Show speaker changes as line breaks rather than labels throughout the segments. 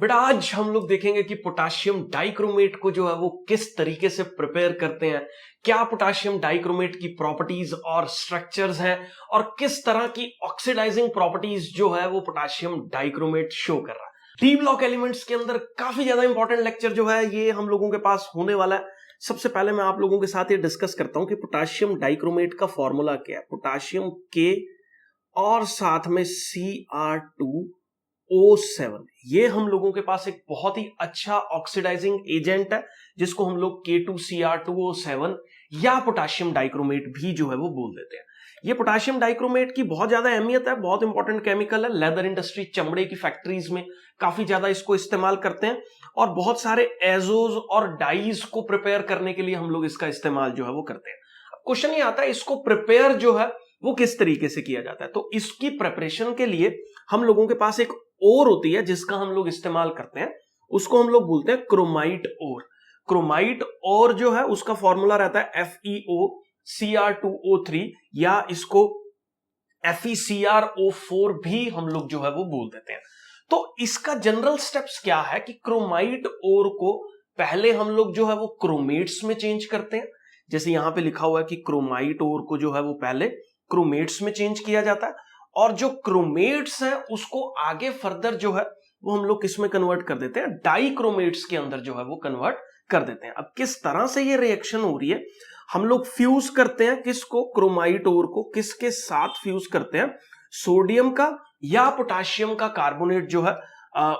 बेटा आज हम लोग देखेंगे कि पोटाशियम डाइक्रोमेट को जो है वो किस तरीके से प्रिपेयर करते हैं, क्या पोटाशियम डाइक्रोमेट की प्रॉपर्टीज और स्ट्रक्चर्स हैं और किस तरह की ऑक्सीडाइजिंग प्रॉपर्टीज जो है वो पोटाशियम डाइक्रोमेट शो कर रहा है। डी ब्लॉक एलिमेंट्स के अंदर काफी ज्यादा इंपॉर्टेंट लेक्चर जो है ये हम लोगों के पास होने वाला है। सबसे पहले मैं आप लोगों के साथ ये डिस्कस करता हूं कि पोटाशियम डाइक्रोमेट का फॉर्मूला क्या है। पोटाशियम के और साथ में Cr2O7, ये हम लोगों के पास एक बहुत ही अच्छा ऑक्सीडाइजिंग एजेंट है जिसको हम लोग K2Cr2O7 या पोटाशियम डाइक्रोमेट भी जो है वो बोल देते हैं। ये पोटाशियम डाइक्रोमेट की बहुत ज्यादा अहमियत है, बहुत इंपॉर्टेंट केमिकल है। लेदर इंडस्ट्री, चमड़े की फैक्ट्रीज में काफी ज्यादा इसको इस्तेमाल करते हैं और बहुत सारे एजोज और डाइज को प्रिपेयर करने के लिए हम लोग इसका इस्तेमाल जो है वो करते हैं। क्वेश्चन ये आता है इसको प्रिपेयर जो है वो किस तरीके से किया जाता है। तो इसकी प्रिपरेशन के लिए हम लोगों के पास एक ओर होती है जिसका हम लोग इस्तेमाल करते हैं, उसको हम लोग बोलते हैं क्रोमाइट ओर। क्रोमाइट ओर जो है उसका फॉर्मूला रहता है FeOCr2O3 या इसको FeCrO4 भी हम लोग जो है वो बोल देते हैं। तो इसका जनरल स्टेप्स क्या है कि क्रोमाइट ओर को पहले हम लोग जो है वो क्रोमेट्स में चेंज करते हैं। जैसे यहां पे लिखा हुआ है कि क्रोमाइट ओर को जो है वो पहले क्रोमेट्स में चेंज किया जाता है और जो क्रोमेट्स हैं उसको आगे फर्दर जो है वो हम लोग किस में कन्वर्ट कर देते हैं, डाइक्रोमेट्स के अंदर जो है वो कन्वर्ट कर देते हैं। अब किस तरह से ये रिएक्शन हो रही है, हम लोग फ्यूज करते हैं किसको, क्रोमाइट ओर को किसके साथ फ्यूज करते हैं, सोडियम का या पोटाशियम का कार्बोनेट जो है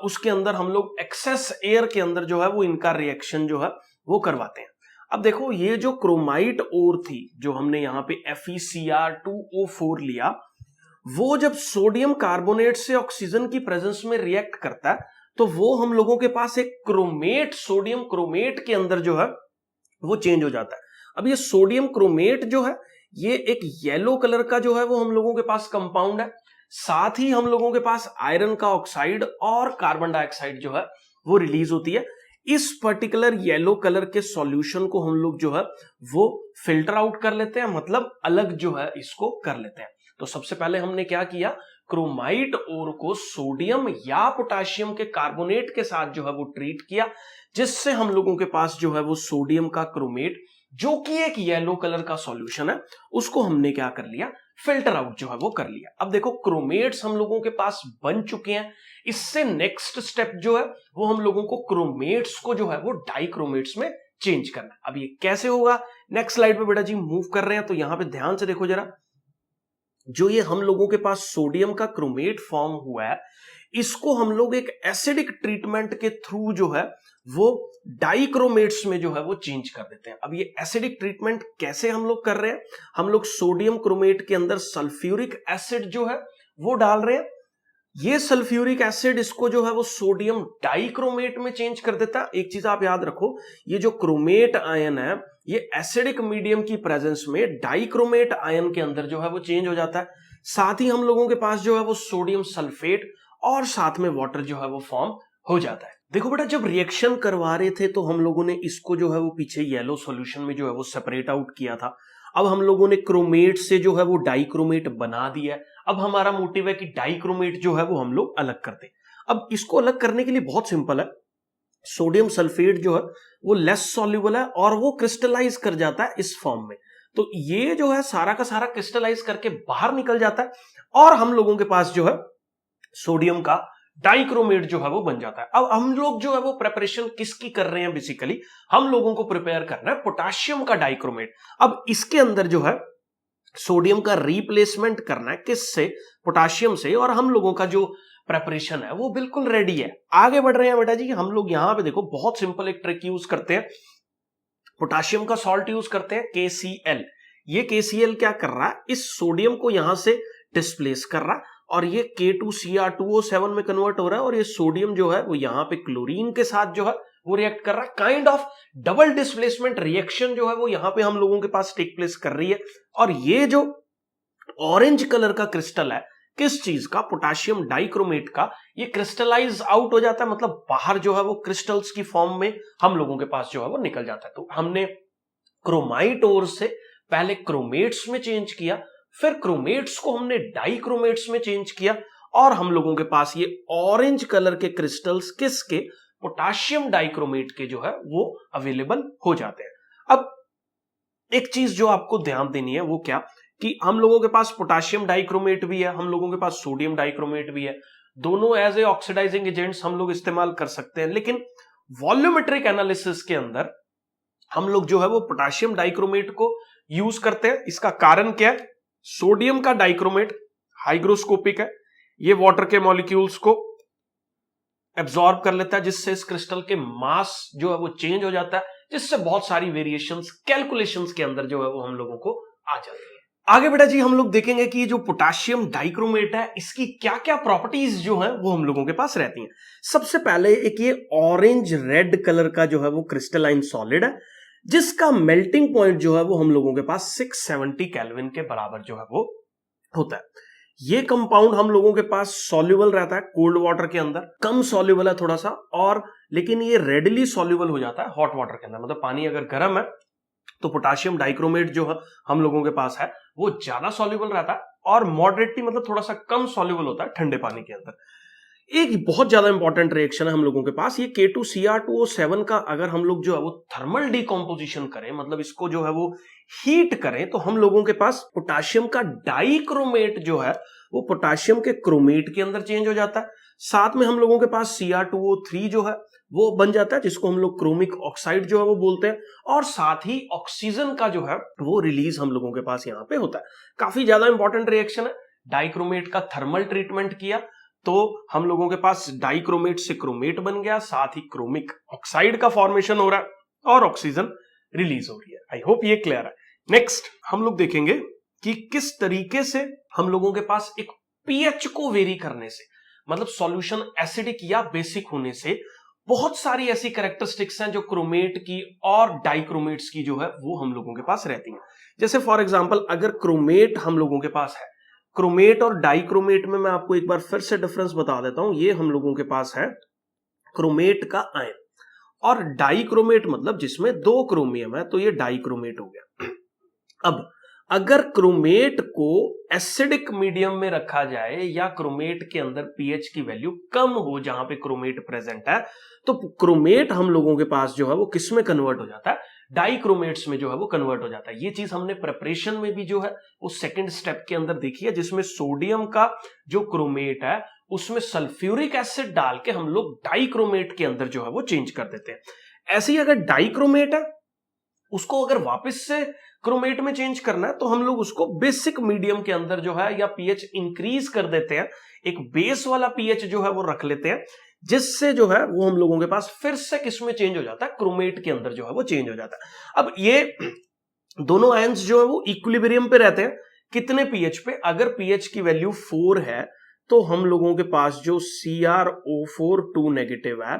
उसके अंदर हम लोग एक्सेस एयर के अंदर जो है वो इनका रिएक्शन जो है वो करवाते हैं। अब देखो ये जो क्रोमाइट ओर थी जो हमने यहां पे FeCr2O4 लिया, वो जब सोडियम कार्बोनेट से ऑक्सीजन की प्रेजेंस में रिएक्ट करता है तो वो हम लोगों के पास एक क्रोमेट, सोडियम क्रोमेट के अंदर जो है वो चेंज हो जाता है। अब ये सोडियम क्रोमेट जो है ये एक येलो कलर का जो है वो हम लोगों के पास कंपाउंड है। साथ ही हम लोगों के पास आयरन का ऑक्साइड और कार्बन डाइऑक्साइड जो है वो रिलीज होती है। इस पर्टिकुलर येलो कलर के सॉल्यूशन को हम लोग जो है वो फिल्टर आउट कर लेते हैं, मतलब अलग जो है इसको कर लेते हैं। तो सबसे पहले हमने क्या किया, क्रोमाइट ओर को सोडियम या पोटाशियम के कार्बोनेट के साथ जो है वो ट्रीट किया, जिससे हम लोगों के पास जो है वो सोडियम का क्रोमेट जो कि एक येलो कलर का सॉल्यूशन है उसको हमने क्या कर लिया, फिल्टर आउट जो है वो कर लिया। अब देखो क्रोमेट्स हम लोगों के पास बन चुके हैं, इससे नेक्स्ट स्टेप जो है वो हम लोगों को क्रोमेट्स को जो है वो डाइक्रोमेट्स में चेंज करना है। अब ये कैसे होगा, नेक्स्ट स्लाइड पे बेटा जी मूव कर रहे हैं तो यहां पे ध्यान से देखो जरा, जो ये हम लोगों के पास सोडियम का क्रोमेट फॉर्म हुआ है इसको हम लोग एक एसिडिक ट्रीटमेंट के थ्रू जो है वो डाइक्रोमेट्स में जो है वो चेंज कर देते हैं। अब ये एसिडिक ट्रीटमेंट कैसे हम लोग कर रहे हैं, हम लोग सोडियम क्रोमेट के अंदर सल्फ्यूरिक एसिड जो है वो डाल रहे हैं। ये सल्फ्यूरिक एसिड इसको जो है वो सोडियम डाइक्रोमेट में चेंज कर देता है। एक चीज आप याद रखो, ये जो क्रोमेट आयन है ये एसिडिक मीडियम की प्रेजेंस में डाइक्रोमेट आयन के अंदर जो है वो चेंज हो जाता है। साथ ही हम लोगों के पास जो है वो सोडियम सल्फेट और साथ में वाटर जो है वो फॉर्म हो जाता है। देखो बेटा जब रिएक्शन करवा रहे थे तो हम लोगों ने इसको जो है वो पीछे येलो सॉल्यूशन में जो है वो सेपरेट आउट किया था। अब हम लोगों ने क्रोमेट से जो है वो डाइक्रोमेट बना दिया है। अब हमारा मोटिव है कि डाइक्रोमेट जो है वो हम लोग अलग कर दें। अब इसको अलग करने के लिए बहुत सिंपल है, सोडियम सल्फेट जो है वो लेस सॉल्युबल है और वो क्रिस्टलाइज कर जाता है इस फॉर्म में। तो ये जो है सारा का सारा क्रिस्टलाइज करके बाहर निकल जाता है और हम लोगों के पास जो है सोडियम का डाइक्रोमेट जो है वो बन जाता है। अब हम लोग जो है वो प्रिपरेशन किसकी कर रहे हैं, बेसिकली हम लोगों को प्रिपेयर करना है पोटाशियम का डाइक्रोमेट। अब इसके अंदर जो है सोडियम का रिप्लेसमेंट करना है किससे, पोटाशियम से, और हम लोगों का जो प्रेपरेशन है वो बिल्कुल रेडी है। आगे बढ़ रहे हैं बेटा जी, हम लोग यहां पे देखो बहुत सिंपल एक ट्रिक यूज करते हैं, पोटाशियम का सॉल्ट यूज करते हैं KCl। ये KCl क्या कर रहा है, इस सोडियम को यहां से डिस्प्लेस कर रहा है और ये K2Cr2O7 में कन्वर्ट हो रहा है और ये सोडियम जो है वो यहां पे क्लोरीन के साथ जो है वो रिएक्ट कर रहा है। Kind of double displacement reaction जो है वो यहां पे हम लोगों के पास टेक प्लेस कर रही है। और ये जो ऑरेंज कलर का क्रिस्टल है किस चीज का, पोटाशियम डाइक्रोमेट का, ये क्रिस्टलाइज आउट हो जाता है, मतलब बाहर जो है वो क्रिस्टल्स की फॉर्म में हम लोगों के पास जो है वो निकल जाता है। तो हमने क्रोमाइट ओर से पहले क्रोमेट्स में चेंज किया, फिर क्रोमेट्स को हमने डाइक्रोमेट्स में चेंज किया और हम लोगों के पास ये ऑरेंज कलर के क्रिस्टल्स किसके, पोटाशियम डाइक्रोमेट के जो है वो अवेलेबल हो जाते हैं। अब एक चीज जो आपको ध्यान देनी है वो क्या, कि हम लोगों के पास पोटाशियम डाइक्रोमेट भी है, हम लोगों के पास सोडियम डाइक्रोमेट भी है, दोनों एज ए ऑक्सीडाइजिंग एजेंट्स हम लोग इस्तेमाल कर सकते हैं, लेकिन वॉल्यूमेट्रिक एनालिसिस के अंदर हम लोग जो है वो पोटाशियम डाइक्रोमेट को यूज करते हैं। इसका कारण क्या है, सोडियम का डाइक्रोमेट हाइग्रोस्कोपिक है, ये वाटर के मॉलिक्यूल्स को एब्जॉर्ब कर लेता है, जिससे इस क्रिस्टल के मास जो है वो चेंज हो जाता है, जिससे बहुत सारी वेरिएशंस कैलकुलेशंस के अंदर जो है वो हम लोगों को आ जाती है। आगे बेटा जी हम लोग देखेंगे कि ये जो पोटाशियम डाइक्रोमेट है इसकी क्या क्या प्रॉपर्टीज जो है वो हम लोगों के पास रहती हैं। सबसे पहले एक ये ऑरेंज रेड कलर का जो है वो क्रिस्टलाइन सॉलिड है, जिसका मेल्टिंग पॉइंट जो है वो हम लोगों के पास 670 केल्विन के बराबर जो है वो होता है। ये कंपाउंड हम लोगों के पास सॉल्युबल रहता है कोल्ड वाटर के अंदर, कम सॉल्युबल है थोड़ा सा, और लेकिन ये रेडली सॉल्युबल हो जाता है हॉट वाटर के अंदर। मतलब पानी अगर गर्म है तो पोटाशियम डाइक्रोमेट जो है हम लोगों के पास है वो ज्यादा सॉल्युबल रहता है, और मॉडरेटली मतलब थोड़ा सा कम सॉल्युबल होता है ठंडे पानी के अंदर। एक बहुत ज्यादा इंपॉर्टेंट रिएक्शन है हम लोगों के पास, ये K2Cr2O7 का अगर हम लोग जो है वो थर्मल डिकम्पोजिशन करें, मतलब इसको जो है वो हीट करें, तो हम लोगों के पास पोटाशियम का डाइक्रोमेट जो है वो पोटाशियम के क्रोमेट के अंदर चेंज हो जाता है। साथ में हम लोगों के पास Cr2O3 जो है वो बन जाता है, जिसको हम लोग क्रोमिक ऑक्साइड जो है वो बोलते हैं, और साथ ही ऑक्सीजन का जो है वो रिलीज हम लोगों के पास यहाँ पे होता है। काफी ज्यादा इंपॉर्टेंट रिएक्शन है। डाइक्रोमेट का थर्मल ट्रीटमेंट किया तो हम लोगों के पास डाइक्रोमेट से क्रोमेट बन गया, साथ ही क्रोमिक ऑक्साइड का फॉर्मेशन हो रहा है और ऑक्सीजन रिलीज हो रही है। आई होप ये क्लियर है। नेक्स्ट हम लोग देखेंगे कि किस तरीके से हम लोगों के पास एक पीएच को वेरी करने से, मतलब सॉल्यूशन एसिडिक या बेसिक होने से, बहुत सारी ऐसी कैरेक्टरिस्टिक्स हैं जो क्रोमेट की और डाइक्रोमेट्स की जो है वो हम लोगों के पास रहती हैं। जैसे फॉर एग्जांपल अगर क्रोमेट हम लोगों के पास है, क्रोमेट और डाइक्रोमेट में मैं आपको एक बार फिर से डिफरेंस बता देता हूं। ये हम लोगों के पास है क्रोमेट का आयन, और डाइक्रोमेट मतलब जिसमें 2 क्रोमियम है, तो ये डाइक्रोमेट हो गया। अब अगर क्रोमेट को एसिडिक मीडियम में रखा जाए या क्रोमेट के अंदर पीएच की वैल्यू कम हो जहां पे क्रोमेट प्रेजेंट है, तो क्रोमेट हम लोगों के पास जो है वो किस में कन्वर्ट हो जाता है, डाइक्रोमेट्स में जो है वो कन्वर्ट हो जाता है। ये चीज हमने प्रिपरेशन में भी जो है वो सेकंड स्टेप के अंदर देखी है, जिसमें सोडियम का जो क्रोमेट है उसमें सल्फ्यूरिक एसिड डाल के हम लोग डाइक्रोमेट के अंदर जो है वो चेंज कर देते हैं। ऐसे ही अगर डाइक्रोमेट है उसको अगर वापस से क्रोमेट में चेंज करना है तो हम लोग उसको बेसिक मीडियम के अंदर जो है या पीएच इंक्रीज कर देते हैं, एक बेस वाला पीएच जो है वो रख लेते हैं, जिससे जो है वो हम लोगों के पास फिर से किसमें चेंज हो जाता है, क्रोमेट के अंदर जो है वो चेंज हो जाता है। अब ये दोनों आयंस जो है वो इक्विलिब्रियम पे रहते हैं, कितने पीएच पे, अगर पीएच की वैल्यू 4 है तो हम लोगों के पास जो CrO4 2 नेगेटिव है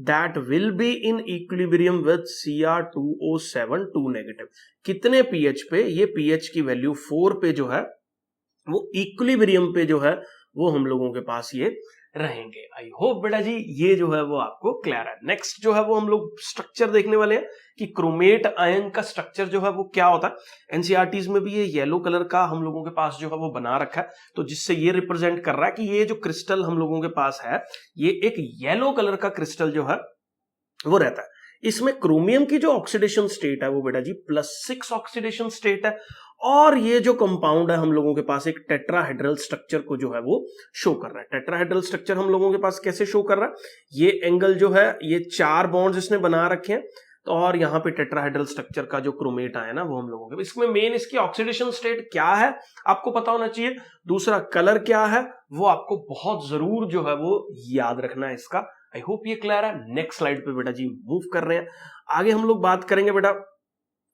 that will be in equilibrium with Cr2O7 2 negative. कितने पीएच पे, ये पीएच की वैल्यू 4 पे जो है वो इक्विलिब्रियम पे जो है वो हम लोगों के पास ये रहेंगे। आई होप बेटा जी ये जो है वो आपको क्लियर है। नेक्स्ट जो है वो हम लोग स्ट्रक्चर देखने वाले हैं कि क्रोमेट आयन का स्ट्रक्चर जो है वो क्या होता है। एनसीईआरटीज में भी ये येलो कलर का हम लोगों के पास जो है वो बना रखा है, तो जिससे ये रिप्रेजेंट कर रहा है कि ये जो क्रिस्टल हम लोगों के पास है ये एक येलो कलर का क्रिस्टल जो है वो रहता है। इसमें क्रोमियम की जो ऑक्सीडेशन स्टेट है वो बेटा जी +6 ऑक्सीडेशन स्टेट है, और ये जो कंपाउंड है हम लोगों के पास एक टेट्राहेड्रल स्ट्रक्चर को जो है वो शो कर रहा है। टेट्राहेड्रल स्ट्रक्चर हम लोगों के पास कैसे शो कर रहा है, ये एंगल जो है ये 4 बॉन्ड्स इसने बना रखे हैं, तो और यहाँ पे टेट्राहेड्रल स्ट्रक्चर का जो क्रोमेट आया ना वो हम लोगों के, इसमें मेन इसकी ऑक्सीडेशन स्टेट क्या है आपको पता होना चाहिए, दूसरा कलर क्या है वो आपको बहुत जरूर जो है वो याद रखना है इसका। आई होप ये क्लियर है। नेक्स्ट स्लाइड पे बेटा जी मूव कर रहे हैं। आगे हम लोग बात करेंगे बेटा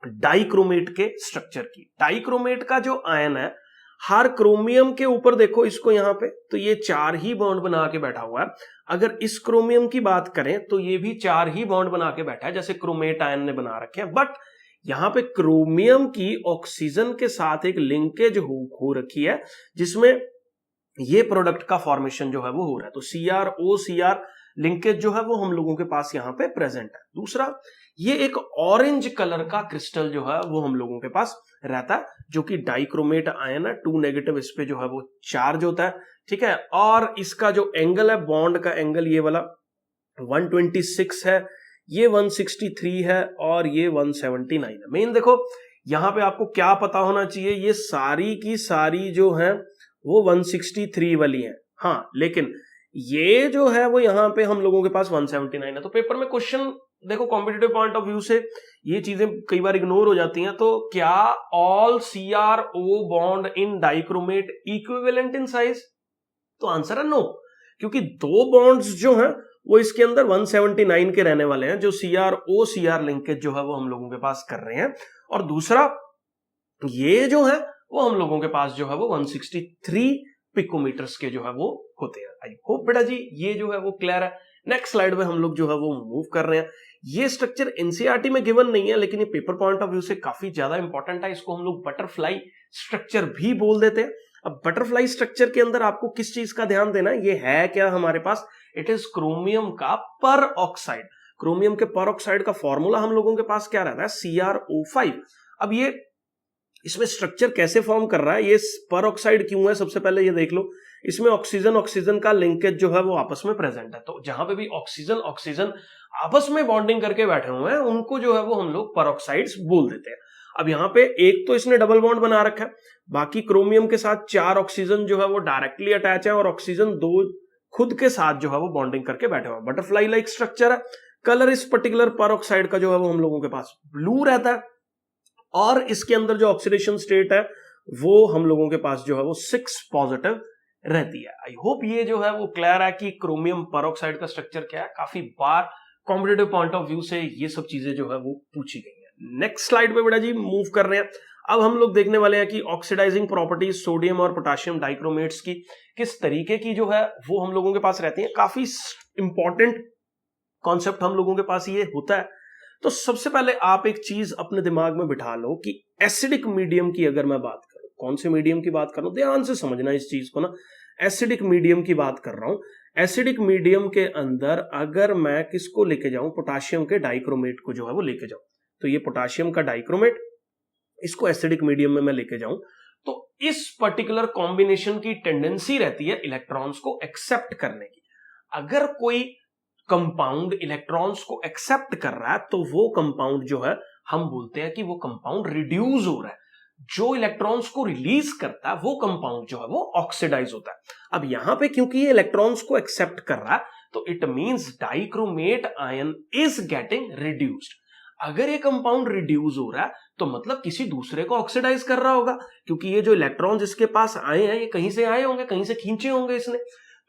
डाइक्रोमेट के स्ट्रक्चर की। डाइक्रोमेट का जो आयन है हर क्रोमियम के ऊपर देखो इसको यहाँ पे, तो ये 4 ही बॉन्ड बना के बैठा हुआ है। अगर इस क्रोमियम की बात करें तो ये भी 4 ही बॉन्ड बना के बैठा है जैसे क्रोमेट आयन ने बना रखे हैं, बट यहाँ पे क्रोमियम की ऑक्सीजन के साथ एक लिंकेज हो रखी है जिसमें ये प्रोडक्ट का फॉर्मेशन जो है वो हो रहा है। तो CrO Cr लिंकेज जो है वो हम लोगों के पास यहाँ पे प्रेजेंट है। दूसरा, ये एक ऑरेंज कलर का क्रिस्टल जो है वो हम लोगों के पास रहता है, जो कि डाइक्रोमेट आयन है, 2 नेगेटिव इस पे जो है वो चार्ज होता है, ठीक है। और इसका जो एंगल है, बॉन्ड का एंगल ये वाला 126 है, ये 163 है और ये 179 है। मेन देखो यहां पे आपको क्या पता होना चाहिए, ये सारी की सारी जो है वो 163 वाली है, हाँ, लेकिन ये जो है वो यहां पे हम लोगों के पास 179 है। तो पेपर में क्वेश्चन देखो कॉम्पिटिटिव पॉइंट ऑफ व्यू से ये चीजें कई बार इग्नोर हो जाती हैं। तो क्या all CRO bond in dichromate equivalent in size? तो आंसर है नो, क्योंकि 2 बॉन्ड्स जो हैं वो इसके अंदर 179 के रहने वाले हैं, जो CR-OCR लिंकेज जो है वो हम लोगों के पास कर रहे हैं। और दूसरा, ये जो है वो हम लोगों के पास जो है वो 163 पिकोमीटर्स के जो है वो होते हैं। आई होप बेटा जी ये जो है वो क्लियर है। नेक्स्ट स्लाइड में हम लोग जो है वो मूव कर रहे हैं। ये स्ट्रक्चर एनसीईआरटी में गिवन नहीं है, लेकिन ये पेपर पॉइंट ऑफ व्यू से काफी ज्यादा इंपॉर्टेंट है। इसको हम लोग बटरफ्लाई स्ट्रक्चर भी बोल देते हैं। अब बटरफ्लाई स्ट्रक्चर के अंदर आपको किस चीज का ध्यान देना है, ये है क्या हमारे पास, इट इज क्रोमियम का पर ऑक्साइड। क्रोमियम के पर ऑक्साइड का फॉर्मूला हम लोगों के पास क्या रहता है, CrO5। अब ये इसमें स्ट्रक्चर कैसे फॉर्म कर रहा है, ये पर ऑक्साइड क्यों है, सबसे पहले ये देख लो। इसमें ऑक्सीजन ऑक्सीजन का लिंकेज जो है वो आपस में प्रेजेंट है, तो जहां पे भी ऑक्सीजन ऑक्सीजन आपस में बॉन्डिंग करके बैठे हुए हैं उनको जो है वो हम लोग पर ऑक्साइड्स बोल देते हैं। अब यहाँ पे एक तो इसने डबल बॉन्ड बना रखा है, बाकी क्रोमियम के साथ 4 ऑक्सीजन जो है वो डायरेक्टली अटैच है और ऑक्सीजन 2 खुद के साथ जो है वो बॉन्डिंग करके बैठे हुए हैं। बटरफ्लाई लाइक स्ट्रक्चर है। कलर इस पर्टिकुलर पर ऑक्साइड का जो है वो हम लोगों के पास ब्लू रहता है, और इसके अंदर जो ऑक्सीडेशन स्टेट है वो हम लोगों के पास जो है वो 6 पॉजिटिव रहती है। आई होप ये जो है वो क्लियर है कि क्रोमियम पर ऑक्साइड का स्ट्रक्चर क्या है। काफी बार कॉम्पिटिटिव पॉइंट ऑफ व्यू से ये सब चीजें जो है वो पूछी गई है। नेक्स्ट स्लाइड पे बेटा जी मूव कर रहे हैं। अब हम लोग देखने वाले हैं कि ऑक्सीडाइजिंग प्रॉपर्टीज सोडियम और पोटाशियम डाइक्रोमेट्स की किस तरीके की जो है वो हम लोगों के पास रहती है। काफी इंपॉर्टेंट कॉन्सेप्ट हम लोगों के पास ये होता है। तो सबसे पहले आप एक चीज अपने दिमाग में बिठा लो कि एसिडिक मीडियम की अगर मैं बात करूं, कौन से मीडियम की बात कर रहा हूं, ध्यान से समझना इस चीज को ना। एसिडिक मीडियम की बात कर रहा हूं। एसिडिक मीडियम के अंदर अगर मैं किसको लेके जाऊं, पोटाशियम के डाइक्रोमेट को जो है वो लेके जाऊं, तो ये पोटाशियम का डाइक्रोमेट, इसको एसिडिक मीडियम में मैं लेके जाऊं, तो इस पर्टिकुलर कॉम्बिनेशन की टेंडेंसी रहती है इलेक्ट्रॉन्स को एक्सेप्ट करने की। अगर कोई कंपाउंड इलेक्ट्रॉन्स को एक्सेप्ट कर रहा है तो वो कंपाउंड जो है हम बोलते हैं कि वो कंपाउंड रिड्यूस हो रहा है। जो इलेक्ट्रॉन्स को रिलीज करता है वो कंपाउंड जो है वो ऑक्सीडाइज होता है। अब यहां पे क्योंकि ये इलेक्ट्रॉन्स को एक्सेप्ट कर रहा है तो it means dichromate ion is getting reduced. अगर ये कंपाउंड रिड्यूस हो रहा है तो मतलब किसी दूसरे को ऑक्सीडाइज कर रहा होगा, क्योंकि ये जो इलेक्ट्रॉन्स इसके पास आए हैं ये कहीं से आए होंगे, कहीं से खींचे होंगे इसने।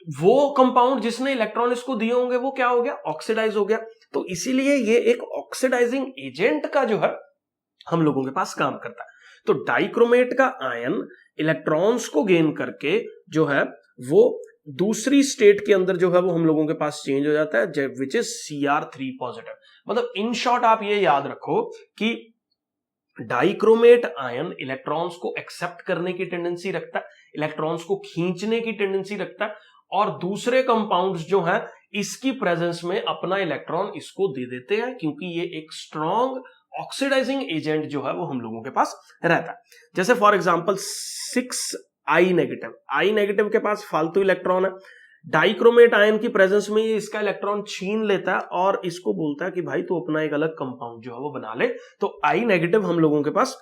वो कंपाउंड जिसने इलेक्ट्रॉन इसको दिए होंगे वो क्या हो गया, ऑक्सीडाइज हो गया। तो इसीलिए ये एक ऑक्सीडाइजिंग एजेंट का जो है हम लोगों के पास काम करता है। तो डाइक्रोमेट का आयन इलेक्ट्रॉन्स को गेन करके जो है वो दूसरी स्टेट के अंदर जो है वो हम लोगों के पास चेंज हो जाता है, विच इज Cr3 पॉजिटिव। मतलब इन शॉर्ट आप ये याद रखो कि डाइक्रोमेट आयन इलेक्ट्रॉन्स को एक्सेप्ट करने की टेंडेंसी रखता है, इलेक्ट्रॉन्स को खींचने की टेंडेंसी रखता है, और दूसरे कंपाउंड्स जो हैं इसकी प्रेजेंस में अपना इलेक्ट्रॉन इसको दे देते हैं, क्योंकि ये एक स्ट्रॉन्ग ऑक्सीडाइजिंग एजेंट जो है वो हम लोगों के पास रहता है। जैसे for example 6I negative, I negative के पास फालतू इलेक्ट्रॉन है, डाइक्रोमेट आयन की प्रेजेंस में ये इसका इलेक्ट्रॉन छीन लेता है और इसको बोलता है कि भाई तू अपना एक अलग कंपाउंड जो है वो बना ले। तो I नेगेटिव हम लोगों के पास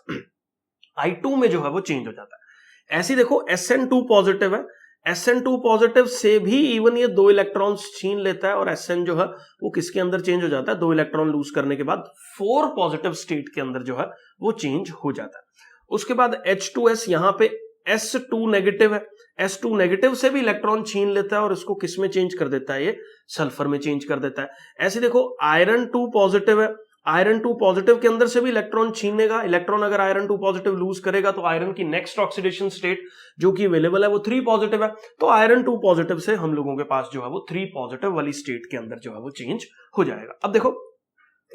I2 में जो है वो चेंज हो जाता है। ऐसे देखो SN2 पॉजिटिव है, SN2 पॉजिटिव से भी इवन ये 2 इलेक्ट्रॉन्स छीन लेता है और SN जो है वो किसके अंदर चेंज हो जाता है, 2 इलेक्ट्रॉन लूज करने के बाद 4 पॉजिटिव स्टेट के अंदर जो है वो चेंज हो जाता है। उसके बाद H2S, यहां पे S2 नेगेटिव है, S2 नेगेटिव से भी इलेक्ट्रॉन छीन लेता है और इसको किस में चेंज कर देता है, ये सल्फर में चेंज कर देता है। ऐसे देखो आयरन 2 पॉजिटिव है, आयरन 2 पॉजिटिव के अंदर से भी इलेक्ट्रॉन छीनेगा। इलेक्ट्रॉन अगर आयरन 2 पॉजिटिव लूज करेगा तो आयरन की नेक्स्ट ऑक्सीडेशन स्टेट जो कि अवेलेबल है वो 3 पॉजिटिव है। तो आयरन 2 पॉजिटिव से हम लोगों के पास जो है वो 3 पॉजिटिव वाली स्टेट के अंदर जो है वो चेंज हो जाएगा। अब देखो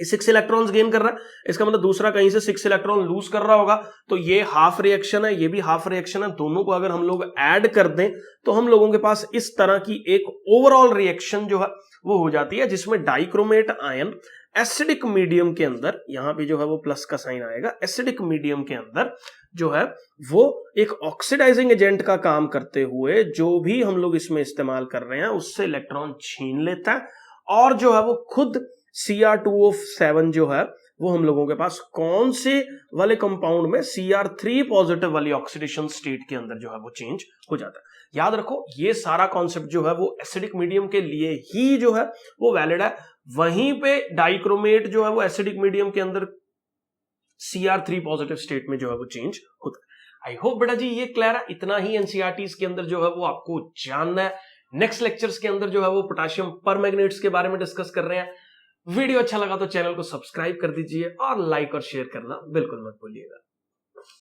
6 इलेक्ट्रॉन्स गेन कर रहा है, इसका मतलब दूसरा कहीं से 6 इलेक्ट्रॉन लूज कर रहा होगा, तो ये हाफ रिएक्शन है, ये भी हाफ रिएक्शन है, दोनों को अगर हम लोग ऐड कर दें तो हम लोगों के पास इस तरह की एक ओवरऑल रिएक्शन जो है वो हो जाती है, जिसमें डाइक्रोमेट आयन एसिडिक मीडियम के अंदर, यहां पे जो है वो प्लस का साइन आएगा, एसिडिक मीडियम के अंदर जो है वो एक ऑक्सीडाइजिंग एजेंट का काम करते हुए जो भी हम लोग इसमें इस्तेमाल कर रहे हैं उससे इलेक्ट्रॉन छीन लेता है, और जो है वो खुद Cr2O7 जो है वो हम लोगों के पास कौन से वाले कंपाउंड में Cr3 पॉजिटिव वाली ऑक्सीडेशन स्टेट के अंदर जो है वो चेंज हो जाता है। याद रखो ये सारा कॉन्सेप्ट जो है वो एसिडिक मीडियम के लिए ही जो है वो वैलिड है, वहीं पे डाइक्रोमेट जो है वो एसिडिक मीडियम के अंदर Cr3 पॉजिटिव स्टेट में जो है वो चेंज होता है। आई होप बेटा जी ये क्लियर है, इतना ही एनसीईआरटीज के अंदर जो है वो आपको जानना है। नेक्स्ट लेक्चर्स के अंदर जो है वो पोटेशियम परमैंगनेट्स के बारे में डिस्कस कर रहे हैं। वीडियो अच्छा लगा तो चैनल को सब्सक्राइब कर दीजिए और लाइक और शेयर करना बिल्कुल मत भूलिएगा।